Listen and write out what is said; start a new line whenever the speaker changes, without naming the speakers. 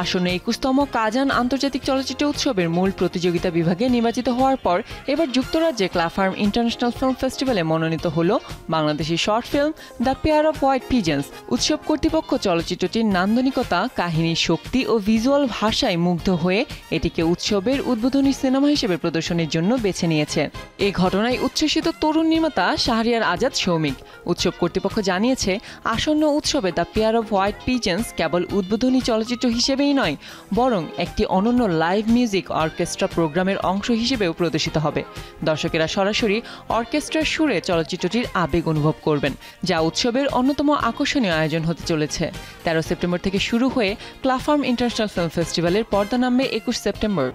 আসন্ন ২১তম কাজান আন্তর্জাতিক চলচ্চিত্র উৎসবের মূল প্রতিযোগিতা বিভাগে নির্বাচিত হওয়ার পর এবার যুক্তরাজ্যে ক্লাফার্ম ইন্টারন্যাশনাল ফিল্ম ফেস্টিভ্যালে মনোনীত হল Bangladeshi short film the pair of white pigeons. উৎসব কর্তৃপক্ষ চলচ্চিত্রটির নান্দনিকতা, কাহিনীর শক্তি ও ভিজুয়াল ভাষায় মুগ্ধ হয়ে এটিকে উৎসবের উদ্বোধনী সিনেমা হিসেবে প্রদর্শনীর জন্য বেছে নিয়েছে। এ ঘটনায় উচ্ছ্বসিত তরুণ নির্মাতা শাহরিয়ার আজাদ সৌমিক। উৎসব কর্তৃপক্ষ জানিয়েছে, আসন্ন উৎসবে the pair of white pigeons কেবল উদ্বোধনী চলচ্চিত্র হিসেবেই নয়, বরং একটি অনন্য লাইভ মিউজিক অর্কেস্ট্রা প্রোগ্রামের অংশ হিসেবেও প্রদর্শিত হবে। দর্শকেরা সরাসরি অর্কেস্ট্রার সুরে চলচ্চিত্রটির আবেগ অনুভব করবেন, যা উৎসবের অন্যতম আকর্ষণীয় আয়োজন হতে চলেছে। 13 সেপ্টেম্বর থেকে শুরু হয়ে ক্লাফার্ম ইন্টারন্যাশনাল ফিল্ম ফেস্টিভ্যালের পর্দা নামবে 21 সেপ্টেম্বর।